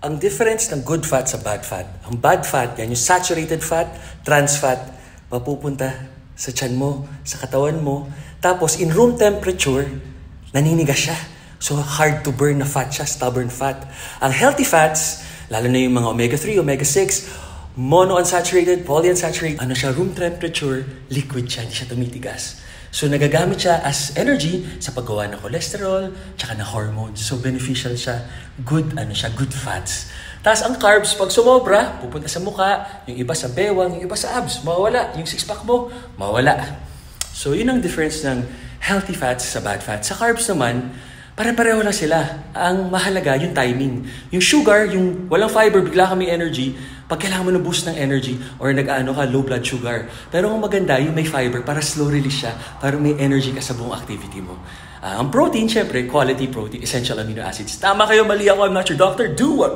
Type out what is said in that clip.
Ang difference ng good fat sa bad fat. Ang bad fat, yan yung saturated fat, trans fat, mapupunta sa tiyan mo, sa katawan mo. Tapos, in room temperature, naninigas siya. So, hard to burn na fat siya, stubborn fat. Ang healthy fats, lalo na yung mga omega-3, omega-6, monounsaturated, polyunsaturated, room temperature, liquid siya, hindi siya tumitigas. So, nagagamit siya as energy sa paggawa ng cholesterol, tsaka ng hormones. So, beneficial siya. Good fats. Tapos, ang carbs, pag sumobra, pupunta sa mukha, yung iba sa bewang, yung iba sa abs, mawawala. Yung six-pack mo, mawawala. So, yun ang difference ng healthy fats sa bad fats. Sa carbs naman, pare-pareho lang sila. Ang mahalaga, yung timing. Yung sugar, yung walang fiber, bigla kami energy, pag kailangan mo na boost ng energy or low blood sugar. Pero ang maganda, yung may fiber para slow release siya, para may energy ka sa buong activity mo. Ang protein, syempre, quality protein, essential amino acids. Tama kayo, mali ako, I'm not your doctor. Do what